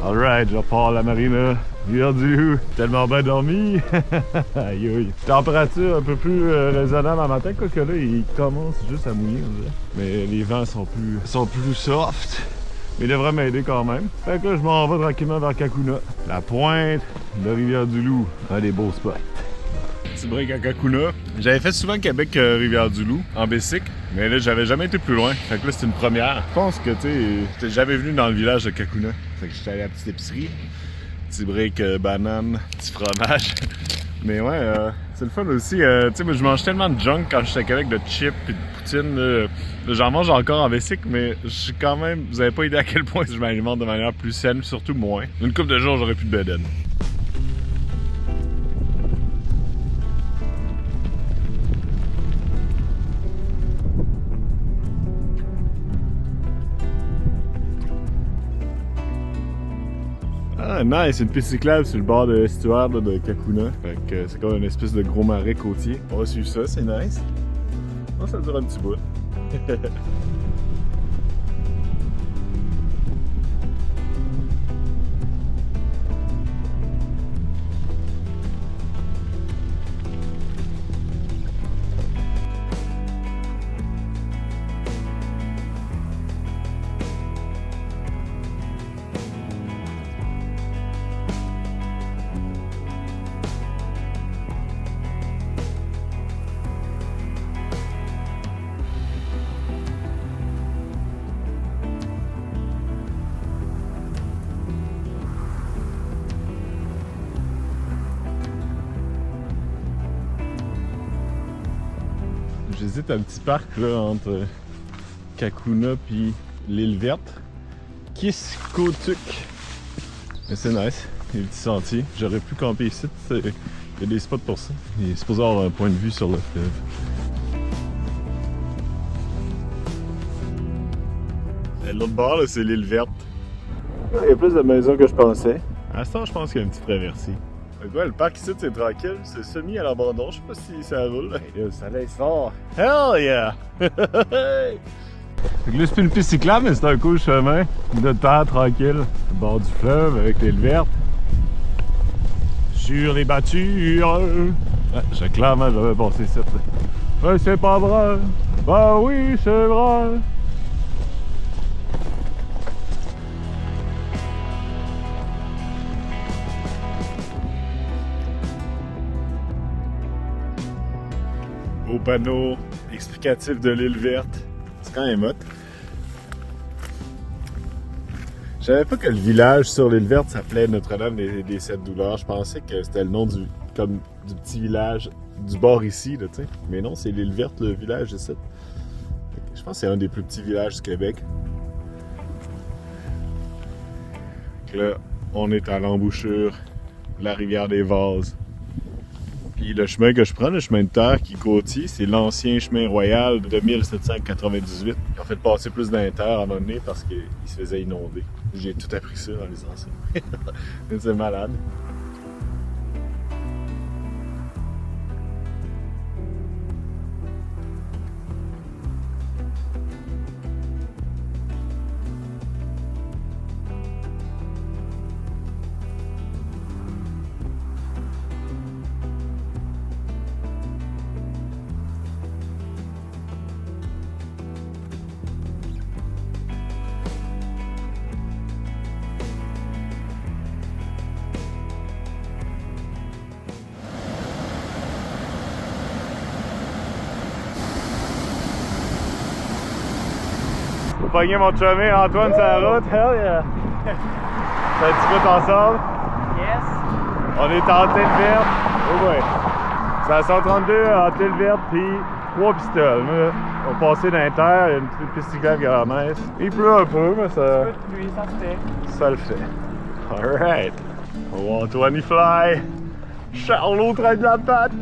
Alright, je repars à la marina. Rivière-du-Loup. Tellement bien dormi. Aïe aïe. Température un peu plus raisonnable à matin, quoique là, il commence juste à mouiller. Mais les vents sont plus soft. Mais il devrait m'aider quand même. Fait que là, je m'en vais tranquillement vers Kakuna. La pointe de Rivière-du-Loup. Un des beaux spots. Petit break à Kakuna. J'avais fait souvent Québec Rivière-du-Loup en bicycle, mais là j'avais jamais été plus loin. Fait que là c'est une première. Je pense que tu sais, j'étais jamais venu dans le village de Kakuna. Fait que j'étais allé à la petite épicerie. Petit break banane, petit fromage. Mais ouais, c'est le fun aussi. Tu sais, je mange tellement de junk quand j'étais à Québec, de chips et de poutine. Là, j'en mange encore en bicycle, mais je suis quand même. Vous avez pas idée à quel point je m'alimente de manière plus saine, surtout moins. Une couple de jours, j'aurais plus de bedaine. Ah, nice! Une piste cyclable sur le bord de l'estuaire de Kakuna. Fait que c'est comme une espèce de gros marais côtier. On va suivre ça, c'est nice. Oh, ça dure un petit bout. J'hésite un petit parc là entre Kakuna puis l'île verte. Kiskotuk. Mais c'est nice, il y a des petits sentiers. J'aurais pu camper ici, il y a des spots pour ça. Il est supposé avoir un point de vue sur le fleuve. L'autre bord, c'est l'île verte. Il y a plus de maisons que je pensais. À ce temps, je pense qu'il y a une petite traversée. Le parc ici, c'est tranquille, c'est semi à l'abandon, je sais pas si ça roule. Et là, le soleil sort. Hell yeah! Fait que là, c'est plus une piste cyclable, mais c'est un cool chemin de terre tranquille, au bord du fleuve avec l'île verte. Sur les bâtures. Ouais, clairement, j'avais passé ça. Ouais, c'est pas vrai. Ben oui, c'est vrai. Au panneau explicatif de l'île verte. C'est quand même hot. Je savais pas que le village sur l'île verte s'appelait Notre-Dame des Sept Douleurs. Je pensais que c'était le nom du petit village du bord ici, là, tu sais. Mais non, c'est l'île verte, le village ici. Je pense que c'est un des plus petits villages du Québec. Donc là, on est à l'embouchure de la rivière des Vases. Puis le chemin que je prends, le chemin de terre qui est côtier, c'est l'ancien chemin royal de 1798. Ils ont fait passer plus d'inter à un moment donné parce qu'il se faisait inonder. J'ai tout appris ça dans les anciens. C'est malade. J'ai pogné mon chumé Antoine sur la route, hell yeah! C'est un petit bout ensemble. Yes! On est en tête verte. Oh ouais! C'est à 132 en tête verte, puis 3 pistoles. On va passer dans l'inter, il y a une petite piste cyclable qui est nice. Il pleut un peu, mais ça. Un peu de pluie, ça se fait. Ça le fait. Alright! Oh Antoine, il fly! Charlot traîne la patte!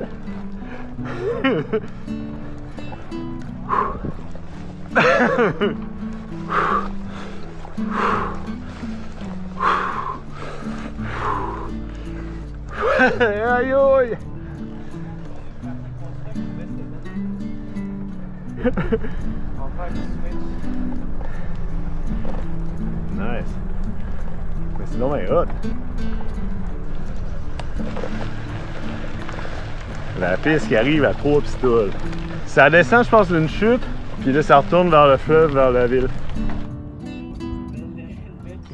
Aïe aïe! Nice. Mais sinon, ben hot. La piste qui arrive à 3 pistoles. Ça descend, je pense, d'une chute, puis là, ça retourne vers le fleuve, vers la ville.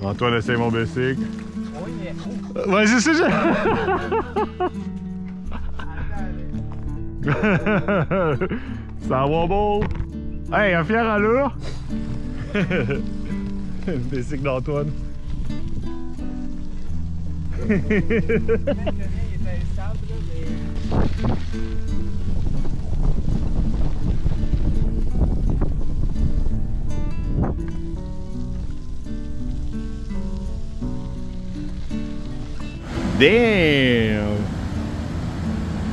Antoine essaye mon bicycle. Oui, mais. Ouais, c'est ça, ça wobble. Hey, un fier allure. Le bicycle d'Antoine. Il était instable, mais. Damn!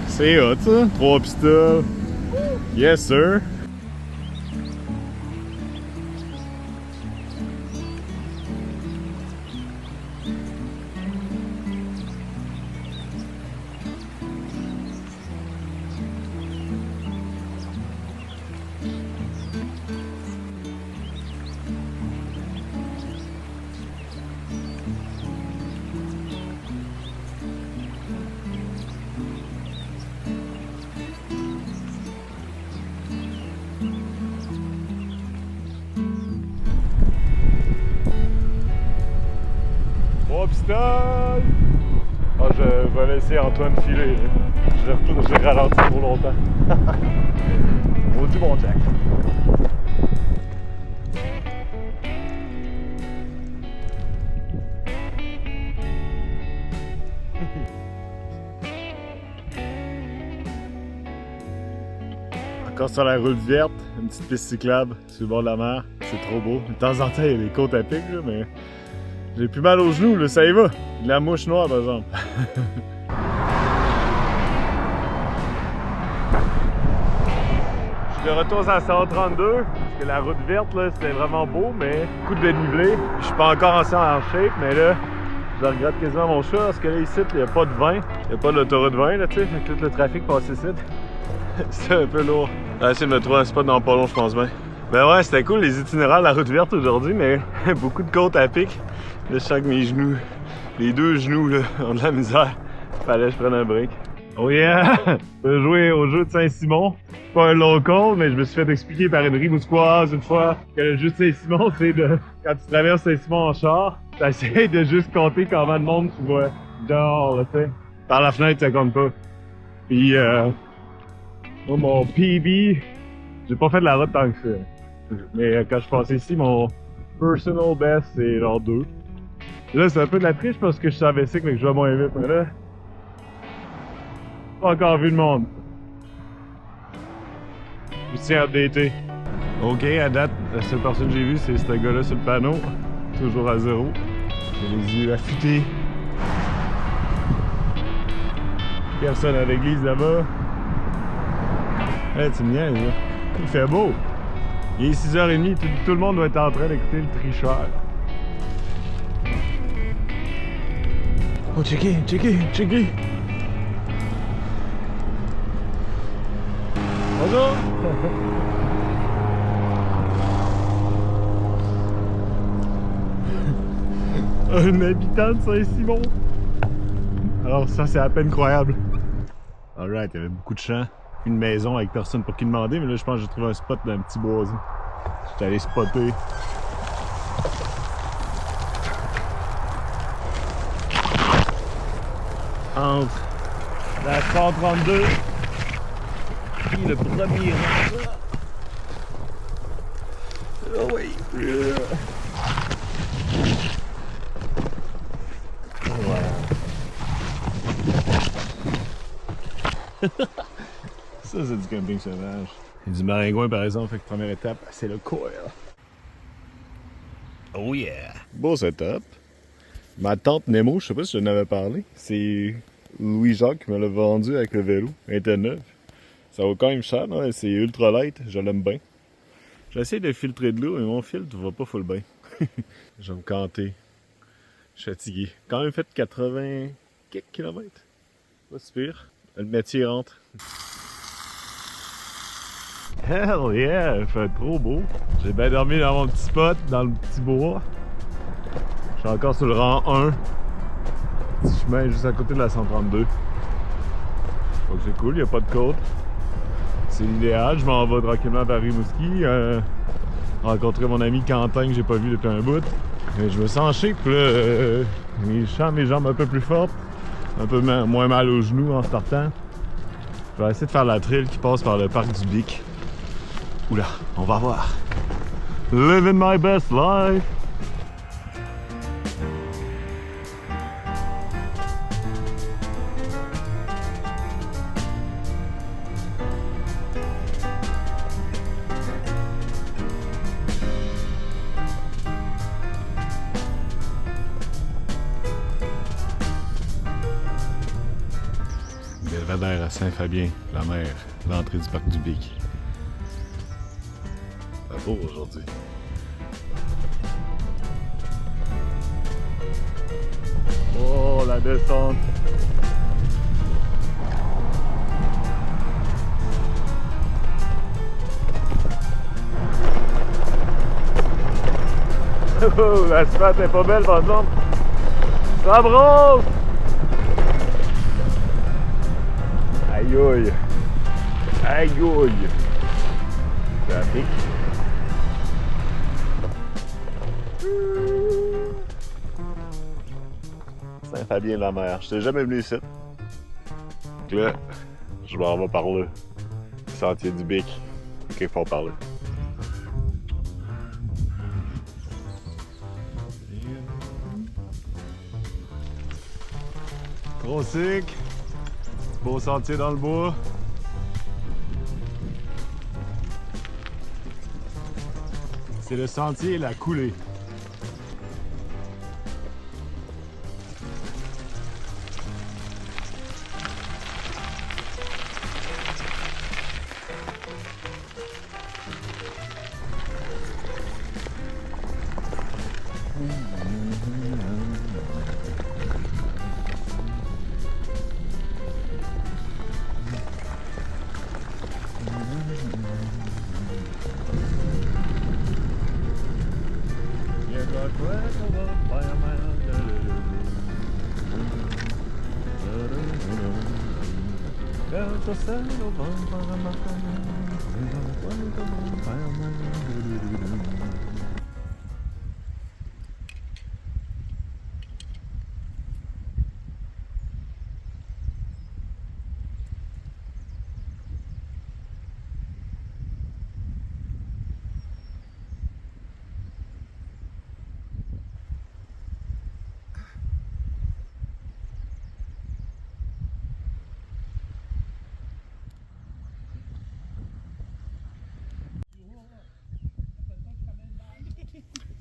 C'est hot, ça. 3 pistoles. Yes, sir. Pistoles! Ah, je vais laisser Antoine filer. Je vais ralentir trop longtemps. Maudit mon Jack. Encore sur la route verte, une petite piste cyclable sur le bord de la mer. C'est trop beau. De temps en temps, il y a des côtes à pic, là, mais j'ai plus mal aux genoux, là, ça y va. De la mouche noire, par exemple. Je suis de retour à 132, parce que la route verte, là, c'était vraiment beau, mais coup de dénivelé. Je suis pas encore en shape, mais là, je regrette quasiment mon choix, parce que là, ici, il n'y a pas de vin. Il n'y a pas d'autoroute 20, là, tu sais, fait que tout le trafic passe ici. C'est un peu lourd. On va essayer de me trouver un spot dans pas long, je pense bien. Ben ouais, c'était cool les itinéraires de la route verte aujourd'hui, mais beaucoup de côtes à pic. Là, je sens que mes genoux, les deux genoux, là, ont de la misère. Fallait que je prenne un break. Oh yeah! Je vais jouer au jeu de Saint-Simon. C'est pas un local, mais je me suis fait expliquer par une ribouscoise une fois que le jeu de Saint-Simon, c'est de... Quand tu traverses Saint-Simon en char, t'essayes de juste compter combien de monde tu vois dehors, là, tu sais. Par la fenêtre, ça compte pas. Puis, moi, mon PB, j'ai pas fait de la route tant que ça. Mais quand je passais ici, mon personal best, c'est genre 2. Là, c'est un peu de la triche parce que je savais ça que je vais moins vite. Mais là, pas encore vu le monde. Je tiens à updater. Ok, à date, la seule personne que j'ai vue, c'est ce gars-là sur le panneau. Toujours à 0. J'ai les yeux affûtés. Personne à l'église là-bas. Hey, tu me niaises, là. Il fait beau. Il est 6h30, tout le monde doit être en train d'écouter le tricheur. Oh, checker. Bonjour! Un habitant de Saint-Simon. Alors ça, c'est à peine croyable. Alright, il y avait beaucoup de champs. Une maison avec personne pour qui demander, mais là, je pense que j'ai trouvé un spot d'un petit boisé. J'étais allé spotter. Entre la 132 et le premier rang. Oh oui. Voilà. Ça, c'est du camping sauvage. Il y a du maringouin, par exemple, fait que première étape, c'est le coil. Oh yeah! Beau setup. Ma tante Nemo, je sais pas si je n'avais parlé, c'est Louis-Jacques qui me l'a vendu avec le vélo. Elle était neuve. Ça vaut quand même cher, hein? C'est ultra light, je l'aime bien. J'essaie de filtrer de l'eau, mais mon filtre va pas full bien. Je vais me canter. Je suis fatigué. Quand même fait 80 quelques kilomètres. Pas si pire. Le métier rentre. Hell yeah! Il fait trop beau. J'ai bien dormi dans mon petit spot, dans le petit bois. Je suis encore sur le rang 1. Petit chemin juste à côté de la 132. Donc c'est cool, il n'y a pas de côte. C'est l'idéal. Je m'en vais tranquillement vers Rimouski. Rencontrer mon ami Quentin que j'ai pas vu depuis un bout. Et je me sens chic, là. Je sens mes jambes un peu plus fortes. Un peu moins mal aux genoux en startant. Je vais essayer de faire la trail qui passe par le parc du Bic. Oula, on va voir. Living my best life! Belvédère à Saint-Fabien, la mer, l'entrée du parc du Bic. C'est beau aujourd'hui. Oh, la descente! Oh, l'asphalte est pas belle par exemple! Ça brosse! Aïe aïe! Aïe aïe! Ça pique! Saint-Fabien-la-Mer. Je t'ai jamais venu ici. Donc là, je m'en vais par là. Sentier du Bic. Ok, faut en parler. Gros sick. Beau sentier dans le bois. C'est le sentier La Coulée.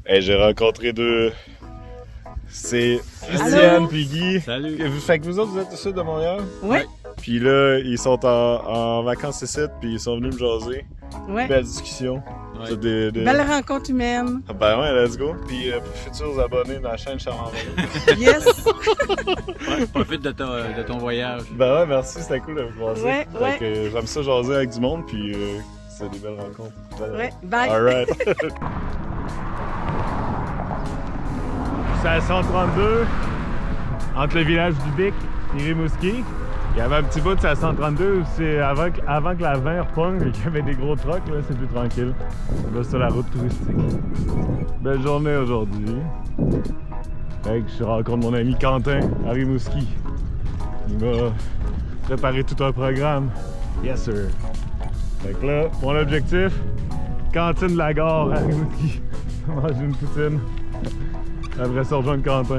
Hey, j'ai rencontré deux. C'est Christiane puis Guy. Salut. Fait que vous autres, vous êtes au sud de Montréal? Oui. Puis là, ils sont en vacances ici, puis ils sont venus me jaser. Ouais. Belle discussion. Ouais. C'est Belle rencontre humaine. Ah ben ouais, let's go. Puis pour futurs abonnés de la chaîne Charles Yes. Ouais, profite de ton voyage. Ben ouais, merci, c'était cool de vous croiser. Ouais, Fait ouais. que j'aime ça jaser avec du monde, puis c'est des belles rencontres. Ouais. Bye. Alright. C'est à 132, entre le village du Bic et Rimouski. Il y avait un petit bout de la 132 où c'est avant que la 20 repogne et qu'il y avait des gros trucks, là, c'est plus tranquille. Là, sur la route touristique. Belle journée aujourd'hui. Fait que je rencontre mon ami Quentin à Rimouski. Il m'a préparé tout un programme. Yes sir. Fait que là, mon objectif, cantine de la gare à Rimouski. Manger une poutine. Après ça, rejoindre Quentin.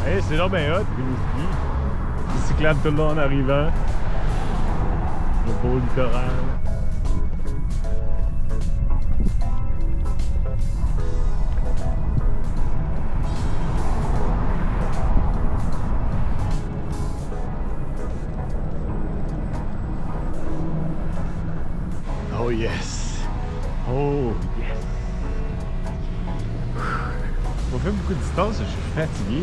Hey, c'est là bien hot, Rimouski. Cyclable tout le long en arrivant. Le beau littoral. Oh yes! beaucoup de distance, je suis fatigué.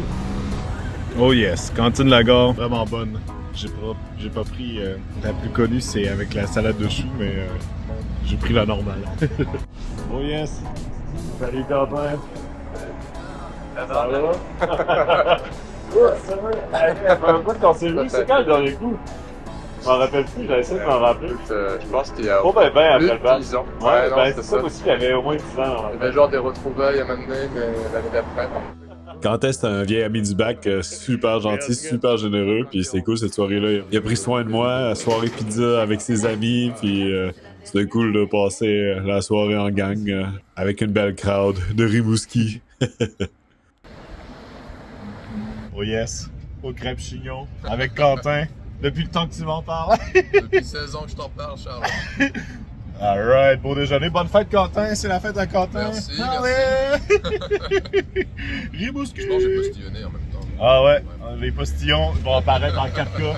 Oh yes, cantine Lagare, vraiment bonne. J'ai pas pris la plus connue, c'est avec la salade de choux, mais j'ai pris la normale. Oh yes! Salut Quentin! Ça va? Ouais, ça va! Ça fait un bout qu'on s'est vu, c'est quand le dernier coup? Je m'en rappelle plus, j'avais essayé de m'en rappeler. Je pense qu'il y a Oh ben après le bac. 10 ans. Ouais, non, ben c'était c'est ça aussi, il y avait au moins 10 ans. Il y avait genre des retrouvailles à un moment donné, mais l'année d'après. Quentin, c'est un vieil ami du bac, super gentil, super généreux, puis c'est cool cette soirée-là. Il a pris soin de moi, soirée pizza avec ses amis, puis c'était cool de passer la soirée en gang avec une belle crowd de Rimouski. Oh yes, au crêpe chignon, avec Quentin, depuis le temps que tu m'en parles. Depuis 16 ans que je t'en parle, Charles. Alright, beau déjeuner. Bonne fête, Quentin. C'est la fête à Quentin. Merci, Allez! Rimouski! Je pense que j'ai postillonné en même temps. Ah ouais, les postillons vont apparaître en 4K.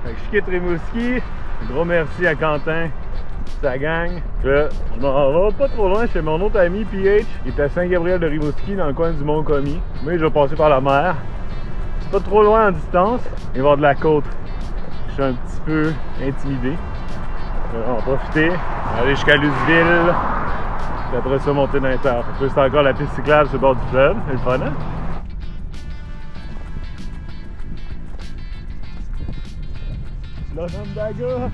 Fait que je quitte Rimouski. Gros merci à Quentin, sa gang. Là, je m'en vais pas trop loin chez mon autre ami PH. Il est à Saint-Gabriel de Rimouski, dans le coin du Mont-Commis. Mais je vais passer par la mer. C'est pas trop loin en distance. Il va y avoir de la côte. Je suis un petit peu intimidé. On va profiter, aller jusqu'à Luceville. Puis après ça, monter dans les terres. Là, c'est encore la piste cyclable sur le bord du fleuve. C'est le fun, hein? L'Onondaga!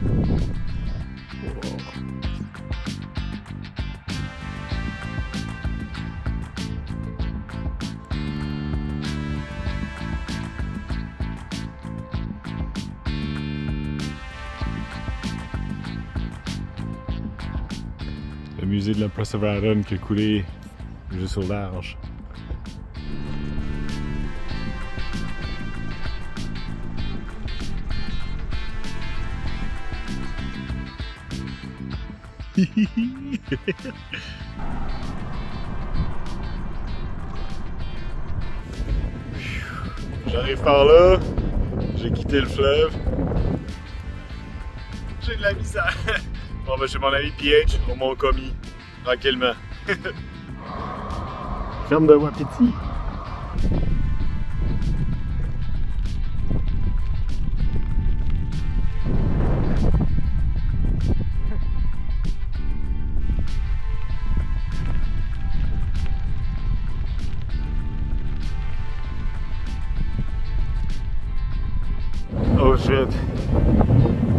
Le musée de la Perseverance qui a coulé juste au large. J'arrive par là, j'ai quitté le fleuve. J'ai de la misère. Bon, ben, chez mon ami PH au Mont-Commis, tranquillement. Ferme de Wapiti. Oh shit!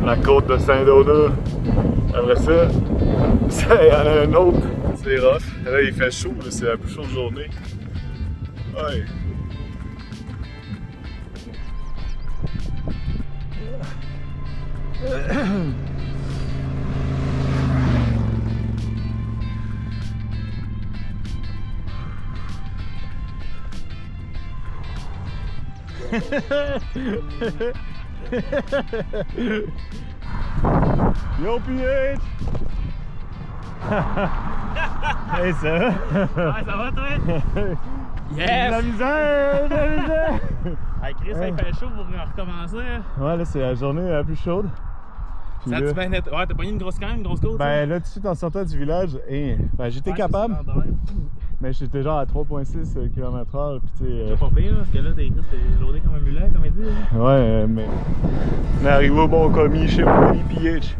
La côte de Saint-Donat. Après ça, il y en a un autre. C'est rough. Là, il fait chaud, c'est la plus chaude journée. Ouais. Yo PH! Hey ça va? Ouais, ça va toi? De Yes! la misère! De la misère! Hey Chris, ça fait chaud pour recommencer. Ouais là c'est la journée la plus chaude. Puis Ça là, tu bien net. Ouais, t'as pogné une grosse quand même, une grosse côte? ben là tout de suite en sortant du village, ben, j'étais capable, mais j'étais genre à 3.6 km/h pis tu sais. C'est pas pire, parce que là, t'es loadé comme un mulet, comme il dit. Ouais, mais. On est arrivé au Mont-Commis chez mon ami PH.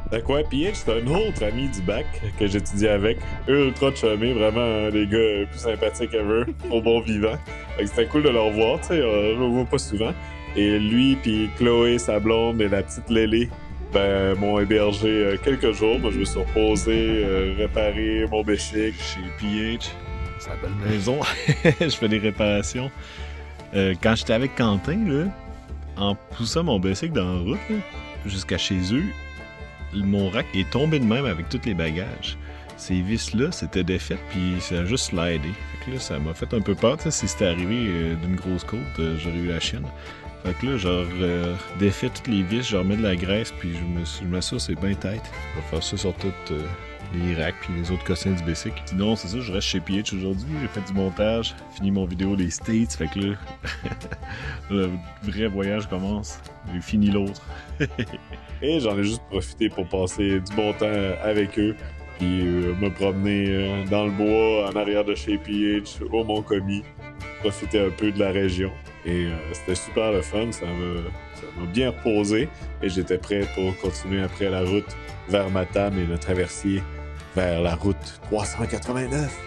Fait quoi, PH, c'est un autre ami du bac que j'étudiais avec. Ultra chumé, vraiment les gars plus sympathiques ever, au bon vivant. Fait que c'était cool de le revoir, tu sais, je le vois pas souvent. Et lui, puis Chloé, sa blonde et la petite Lélé, ben, m'ont hébergé quelques jours. Moi, je me suis reposé, réparé mon béchic chez PH. C'est la belle maison. Je fais des réparations. Quand j'étais avec Quentin, là, en poussant mon bicycle dans la route, là, jusqu'à chez eux, mon rack est tombé de même avec tous les bagages. Ces vis-là, c'était défait, puis ça a juste slidé. Fait que là, ça m'a fait un peu peur. Si c'était arrivé d'une grosse côte, j'aurais eu la chienne. Fait que là, je défait toutes les vis, je remets de la graisse, puis je m'assure c'est bien tête. Je vais faire ça sur toute les racks puis les autres cossins du Basic. Sinon, c'est ça, je reste chez PH aujourd'hui. J'ai fait du montage, fini mon vidéo des States. Fait que là, le vrai voyage commence. J'ai fini l'autre. Et j'en ai juste profité pour passer du bon temps avec eux. Puis me promener dans le bois, en arrière de chez PH, au Mont-Commis. Profiter un peu de la région. Et c'était super le fun, ça m'a bien reposé. Et j'étais prêt pour continuer après la route vers Matane et le traversier vers la route 389.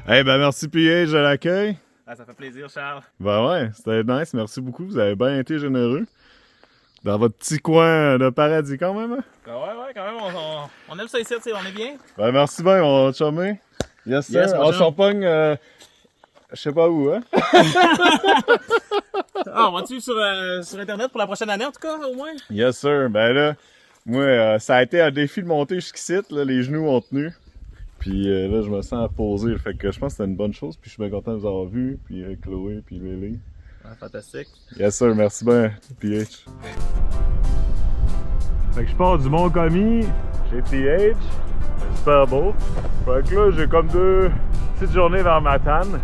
Eh ben merci PH de l'accueil. Ah, ça fait plaisir, Charles. Ben ouais, c'était nice, merci beaucoup, vous avez bien été généreux. Dans votre petit coin de paradis quand même, hein? Ouais, quand même, on aime ça ici, tu sais, on est bien. Ben merci bien, on va chummer. Yes, sir. Yes, mon En chum. Champagne, je sais pas où, hein? Ah, on va-tu sur Internet pour la prochaine année, en tout cas, au moins? Yes, sir. Ben là, moi, ça a été un défi de monter jusqu'ici, là, les genoux ont tenu. Puis là, je me sens posé, fait que je pense que c'était une bonne chose. Puis je suis bien content de vous avoir vu, puis Chloé, puis Lily. Ah, fantastique. Yes, sir. Merci bien, PH. Fait que je pars du Mont-Commis chez PH. C'est super beau. Fait que là, j'ai comme 2 petites journées vers Matane.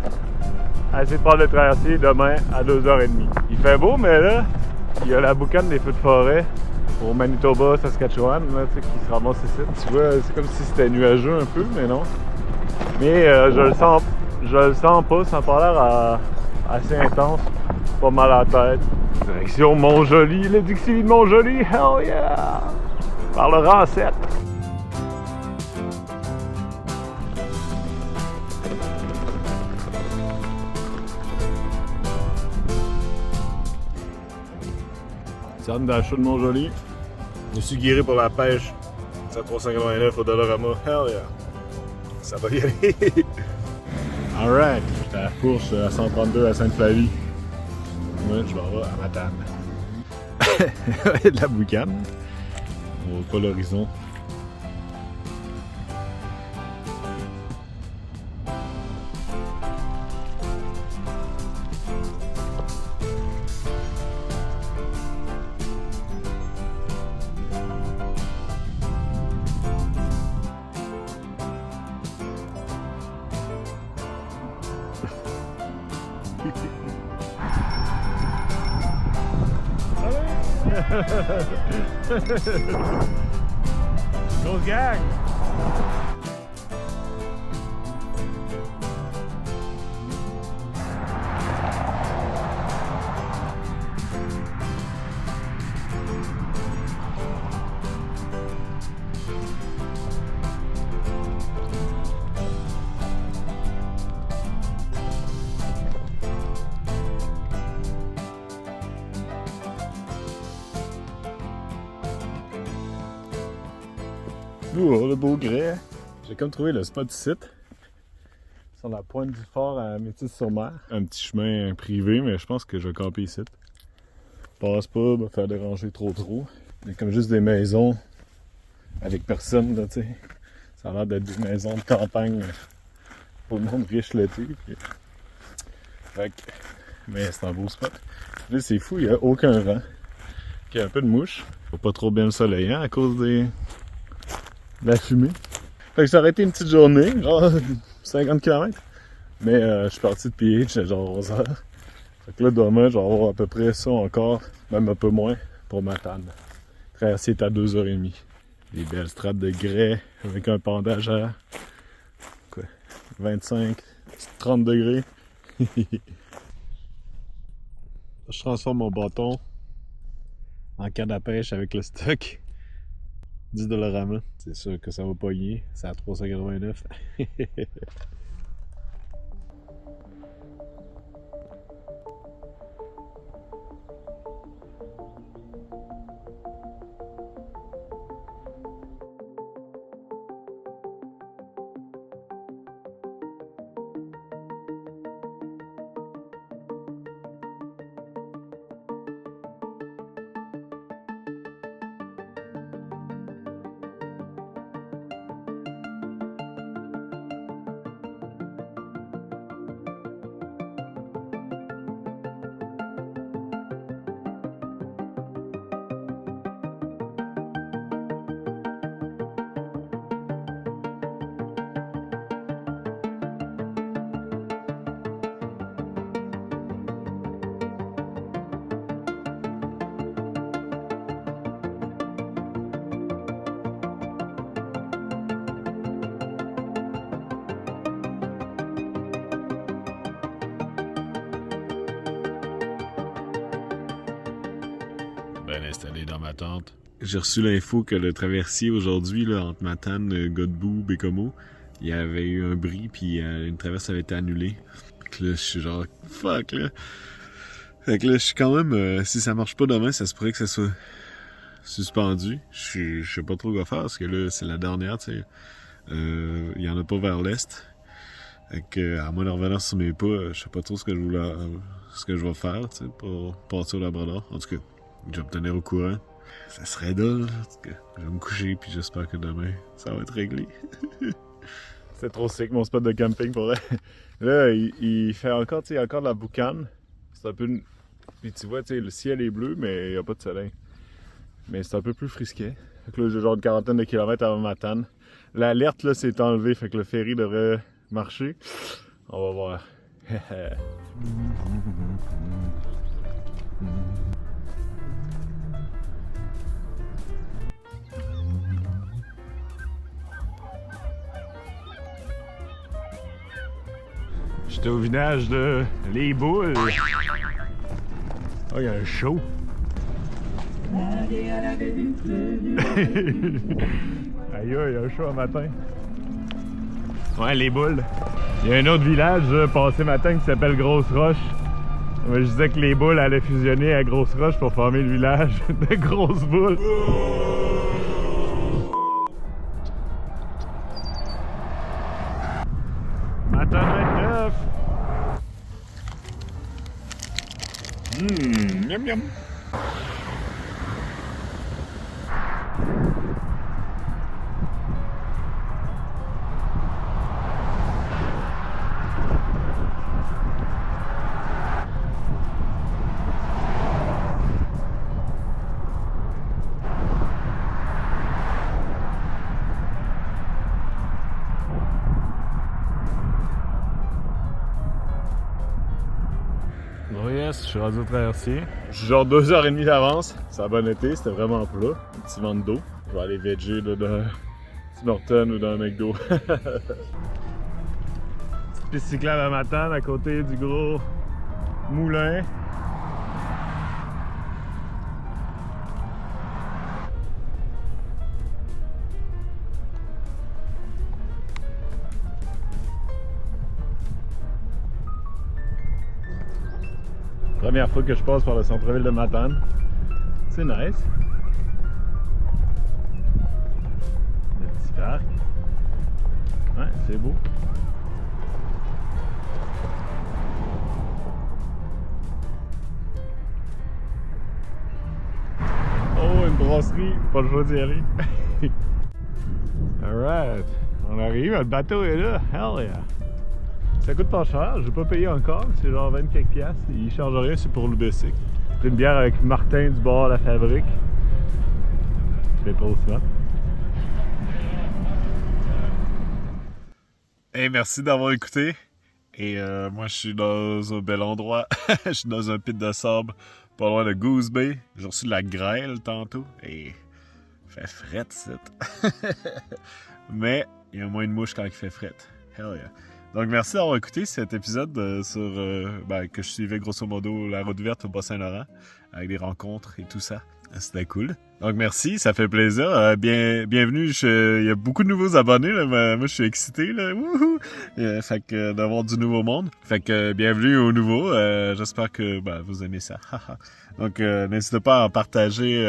À essayer de prendre le traversier demain à 2h30. Il fait beau, mais là, il y a la boucane des feux de forêt au Manitoba, Saskatchewan, là, tu sais, qui se ramasse ici. Tu vois, c'est comme si c'était nuageux un peu, mais non. Mais je le sens pas, ça n'a pas l'air assez intense. Pas mal à la tête. Direction Mont-Joli, le Dixie de Mont-Joli, hell yeah! Par le rang 7. Centre d'achat de Mont-Joli. Je suis guéri pour la pêche. C'est à 389 au Dollarama. Hell yeah! Ça va y aller! Alright! J'étais à la course à 132 à Sainte-Flavie. Moi, je m'en vais à Matane. De la boucane. On voit pas l'horizon. Grosse gang! Oh, le beau grès. J'ai comme trouvé le spot site. Sur la pointe du fort à Métis-sur-Mer. Un petit chemin privé, mais je pense que je vais camper ici. Passe pas, me faire déranger trop. Il y a comme juste des maisons avec personne, là, tu sais. Ça a l'air d'être des maisons de campagne pour le monde riche l'été. Puis... Fait que... Mais c'est un beau spot. Là, c'est fou, il n'y a aucun vent. Il y a un peu de mouche. Faut pas trop bien le soleil, hein, à cause de la fumée. Fait que ça aurait été une petite journée, genre 50 km. Mais je suis parti de PH à genre 11 h. Fait que là, demain, je vais avoir à peu près ça encore, même un peu moins, pour Matane. Traverser est à 2h30. Des belles strates de grès avec un pendage à quoi, 25, 30 degrés. Je transforme mon bâton en canne à pêche avec le stock. 10 $. C'est sûr que ça va pogner. C'est à 389. bien installé dans ma tente. J'ai reçu l'info que le traversier aujourd'hui, là, entre Matane, Godbout, Bécomo, il y avait eu un bris, puis une traverse avait été annulée. Fait que là, je suis genre, fuck, là. Fait que là, je suis quand même, si ça marche pas demain, ça se pourrait que ça soit suspendu. Je sais pas trop quoi faire, parce que là, c'est la dernière, tu sais. Il y en a pas vers l'est. Fait que, à moins de revenir sur mes pas, je sais pas trop ce que je vais faire, tu sais, pour partir au Labrador. En tout cas, je vais me tenir au courant. Ça serait dull, en tout cas. Je vais me coucher, puis j'espère que demain, ça va être réglé. C'est trop sick, mon spot de camping, pour vrai. Là, il fait encore, tu sais, il y a encore de la boucane. C'est un peu... Puis tu vois, tu sais, le ciel est bleu, mais il n'y a pas de soleil. Mais c'est un peu plus frisquet. Fait que là, j'ai genre une quarantaine de kilomètres avant Matane. L'alerte, là, s'est enlevée, fait que le ferry devrait marcher. On va voir. J'étais au village de Les Boules. Oh, il y a un show. Aïe, il y a un show un matin. Ouais, Les Boules. Il y a un autre village passé matin qui s'appelle Grosse Roche. Moi, je disais que Les Boules allaient fusionner à Grosse Roche pour former le village de Grosse Boule. Matin 29. Miam miam. Oh yes, je suis rendu au traversier. J'ai genre 2h30 d'avance. Ça a bon été, c'était vraiment plat. Un petit vent d'eau. Je vais aller veger là, dans Tim Hortons ou dans un McDo. Petite piste cyclable à Matane à côté du gros moulin. Première fois que je passe par le centre-ville de Matane. C'est nice. Le petit parc. Ouais, c'est beau. Oh, une brasserie. Pas le choix d'y aller. Alright. On arrive, le bateau est là. Hell yeah. Ça coûte pas cher, j'ai pas payé encore, c'est genre 20 quelques piastres. Il charge rien, c'est pour le bicycle. J'ai pris une bière avec Martin du bar La Fabrique. Je fais pas souvent. Hey, merci d'avoir écouté. Et moi, je suis dans un bel endroit. Je suis dans un pit de sable, pas loin de Goose Bay. J'ai reçu de la grêle tantôt. Et il fait fret, c'est. Mais il y a moins de mouches quand il fait fret. Hell yeah. Donc, merci d'avoir écouté cet épisode sur que je suivais grosso modo la route verte au Bas-Saint-Laurent avec des rencontres et tout ça. C'était cool. Donc, merci, ça fait plaisir. Bienvenue. Il y a beaucoup de nouveaux abonnés. Là. Moi, je suis excité. Là. Wouhou! Fait que d'avoir du nouveau monde. Fait que bienvenue aux nouveaux. J'espère que vous aimez ça. Donc, n'hésitez pas à partager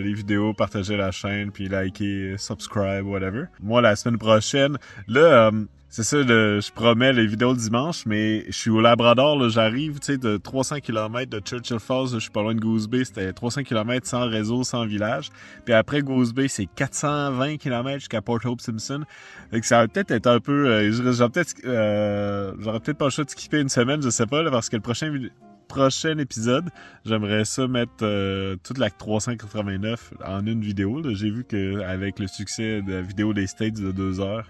les vidéos, partager la chaîne, puis liker, subscribe, whatever. Moi, la semaine prochaine, là... c'est ça, je promets les vidéos le dimanche, mais je suis au Labrador, là, j'arrive, tu sais, de 300 km de Churchill Falls, je suis pas loin de Goose Bay, c'était 300 km sans réseau, sans village. Puis après Goose Bay, c'est 420 km jusqu'à Port Hope Simpson. Fait que ça va peut-être être un peu, j'aurais peut-être pas le choix de skipper une semaine, je sais pas, là, parce que le prochain épisode, j'aimerais ça mettre toute la 389 en une vidéo, là. J'ai vu qu'avec le succès de la vidéo des States de 2 heures,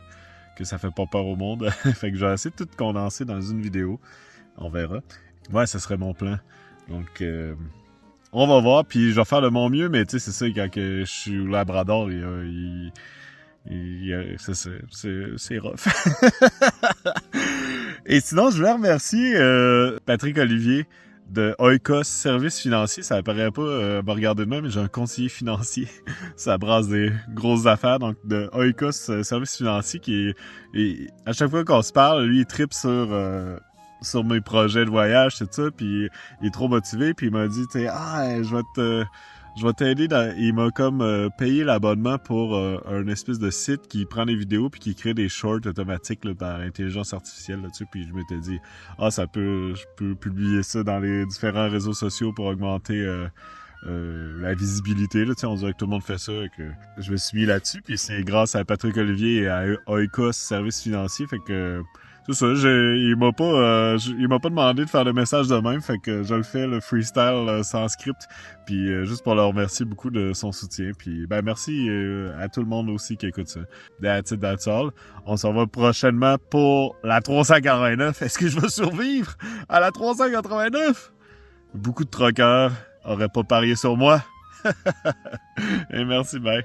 que ça fait pas peur au monde. Fait que je vais essayer de tout condenser dans une vidéo. On verra. Ouais, ce serait mon plan. Donc, on va voir. Puis, je vais faire de mon mieux. Mais tu sais, c'est ça, quand je suis au Labrador, c'est rough. Et sinon, je voulais remercier Patrick Olivier de Oikos Services Financiers. Ça apparaît pas me regarder de même, mais j'ai un conseiller financier. Ça brasse des grosses affaires. Donc, de Oikos Services Financiers qui est... Et à chaque fois qu'on se parle, lui, il trippe sur mes projets de voyage, tout ça, puis il est trop motivé, puis il m'a dit, tu sais, je vais t'aider. Il m'a comme payé l'abonnement pour un espèce de site qui prend des vidéos puis qui crée des shorts automatiques là, par intelligence artificielle là-dessus. Puis je m'étais dit, je peux publier ça dans les différents réseaux sociaux pour augmenter la visibilité. Là, on dirait que tout le monde fait ça. Et que je me suis mis là-dessus. Puis c'est grâce à Patrick Olivier et à Oikos Services Financiers. Fait que c'est ça, il m'a pas demandé de faire le message de même, fait que je le fais, le freestyle sans script, puis juste pour le remercier beaucoup de son soutien, puis ben merci à tout le monde aussi qui écoute ça. That's it, that's all. On s'en va prochainement pour la 389. Est-ce que je vais survivre à la 389? Beaucoup de troqueurs auraient pas parié sur moi. Et merci, bye.